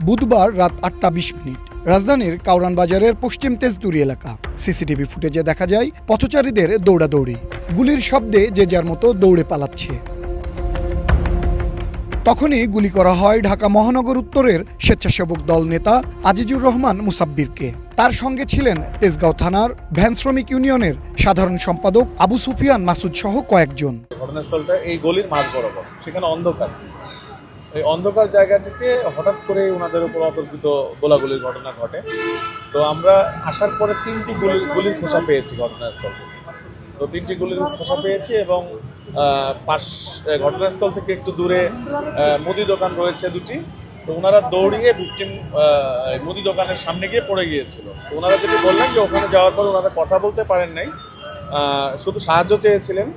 বুধবার রাত 8:20 রাজধানীর কাউরান বাজারের পশ্চিম তেজদুরি এলাকা। সিসিটিভি ফুটেজে দেখা যায় পথচারীদের দৌড়াদৌড়ি, গুলির শব্দে যে যার মতো দৌড়ে পালাচ্ছে। তখনই গুলি করা হয় ঢাকা মহানগর উত্তরের স্বেচ্ছাসেবক দল নেতা আজিজুর রহমান মুসাব্বিরকে। তার সঙ্গে ছিলেন তেজগাঁও থানার ভ্যান শ্রমিক ইউনিয়নের সাধারণ সম্পাদক আবু সুফিয়ান মাসুদ সহ কয়েকজন। ঘটনাস্থলটা এই গলির মাঝ বরাবর, সেখানে অন্ধকার। এই অন্ধকার জায়গাটিতে হঠাৎ করে ওনাদের উপর অতর্কিত গোলাগুলির ঘটনা ঘটে। তো আমরা আসার পরে 3টি গুলির খোসা পেয়েছি ঘটনাস্থল থেকে। তো 3টি গুলির খোসা পেয়েছি এবং ঘটনাস্থল থেকে একটু দূরে মুদি দোকান রয়েছে 2টি। তো ওনারা দৌড়িয়ে ভিকটিম মুদি দোকানের সামনে গিয়ে পড়ে গিয়েছিল। তো ওনারা যেটি বললেন যে ওখানে যাওয়ার পর ওনারা কথা বলতে পারেন নাই, শুধু সাহায্য চেয়েছিলেন।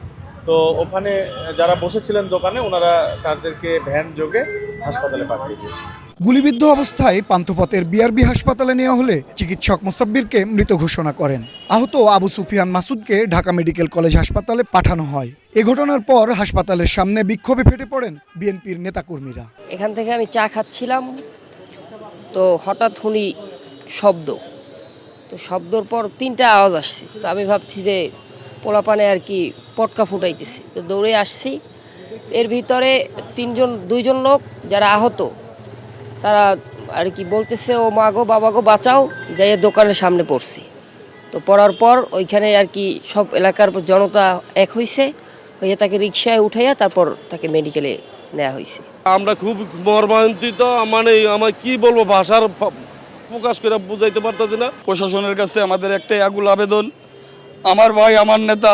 তো ওখানে যারা বসেছিলেন দোকানে, ওনারা তাদেরকে ভ্যান যোগে হাসপাতালে পাঠিয়ে দিয়েছে। গুলিবিদ্ধ অবস্থায় পান্থপথের বিআরবি হাসপাতালে নেওয়া হলে চিকিৎসক মুসাব্বিরকে মৃত ঘোষণা করেন। আহত আবু সুফিয়ান মাসুদকে ঢাকা মেডিকেল কলেজ হাসপাতালে পাঠানো হয়। এ ঘটনার পর হাসপাতালের সামনে বিক্ষোভে ফেটে পড়েন বিএনপির নেতাকর্মীরা। এখান থেকে আমি চা খাচ্ছিলাম, তো হঠাৎ শুনি শব্দ। তো শব্দর পর 3টা আওয়াজ আসছে। তো আমি ভাবছি যে পোলাপানে আর কি পটকা ফুটাইতেছে। তো দৌড়ে আসছি। এর ভিতরে 2জন লোক যারা আহত, তারা আর কি বলতেছে, ও মা গো বাবা গো বাঁচাও, যাই দোকানের সামনে পড়ছি। তো পড়ার পর ওইখানে আর কি সব এলাকার জনতা এক হয়েছে, হয়ে তাকে রিক্সায় উঠাইয়া তারপর তাকে মেডিকেলে নেওয়া হয়েছে। আমরা খুব মর্মান্তিত, মানে আমার কি বলবো, ভাষার প্রকাশ করে বুঝাইতে পারতেছি না। প্রশাসনের কাছে আমাদের একটাই আকুল আবেদন, আমার ভাই আমার নেতা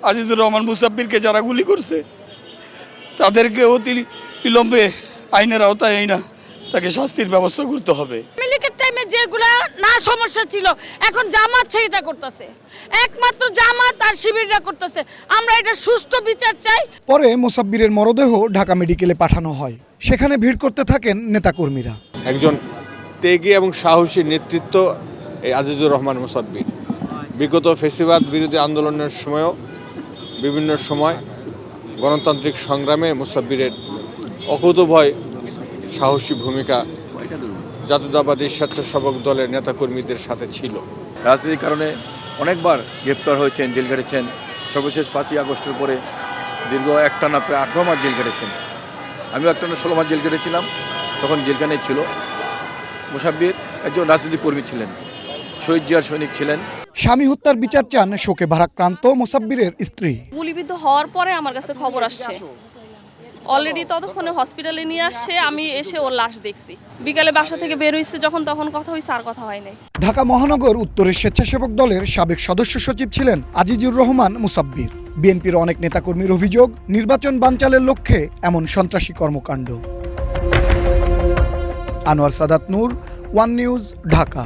আজিজুর রহমান মুসাব্বিরকে যারা গুলি করছে তাদেরকে অতি বিলম্বে আইনের আওতায় এই না তাকে শাস্তির ব্যবস্থা করতে হবে। মিলিকের টাইমে যেগুলা না সমস্যা ছিল, এখন জামাত সেটা করতেছে, একমাত্র জামাত আর শিবিররা করতেছে। আমরা এটা সুষ্ঠু বিচার চাই। পরে মুসাব্বিরের মরদেহ ঢাকা মেডিকেলে পাঠানো হয়। সেখানে ভিড় করতে থাকেন নেতাকর্মীরা। একজন ত্যাগী এবং সাহসী নেতৃত্ব এই আজিজুর রহমান মুসাব্বির। বিগত ফ্যাসিবাদ বিরোধী আন্দোলনের সময়ও বিভিন্ন সময় গণতান্ত্রিক সংগ্রামে মুসাব্বিরের অকুতোভয় সাহসী ভূমিকা জাতীয়তাবাদী স্বেচ্ছাসেবক দলের নেতাকর্মীদের সাথে ছিল। রাজনীতির কারণে অনেকবার গ্রেপ্তার হয়েছেন, জেল কেটেছেন। সর্বশেষ 5ই আগস্টের পরে দীর্ঘ একটানা প্রায় 18 মাস জেল কেটেছেন। আমিও একটানা 16 মাস জেল কেটেছিলাম, তখন জেলখানায় ছিল। মুসাব্বির একজন রাজনৈতিক কর্মী ছিলেন, শহীদ জিয়ার সৈনিক ছিলেন। স্বামী হত্যার বিচার চান শোকে ভারাক্রান্ত মুসাব্বিরের স্ত্রী। গুলিবিদ্ধ হওয়ার পরে আমার কাছে খবর আসছে, অলরেডি ততক্ষণে হসপিটালে নিয়ে আসছে, আমি এসে ওর লাশ দেখছি। বিকালে বাসা থেকে বের হইছে যখন, তখন কথা হইছে, আর কথা হয় নাই। ঢাকা মহানগর উত্তরের স্বেচ্ছাসেবক দলের সাবেক সদস্য সচিব ছিলেন আজিজুর রহমান মুসাব্বির। বিএনপির অনেক নেতাকর্মীর অভিযোগ, নির্বাচন বানচালের লক্ষ্যে এমন সন্ত্রাসী কর্মকাণ্ড। আনোয়ার সাদাত নূর, ওয়ান নিউজ, ঢাকা।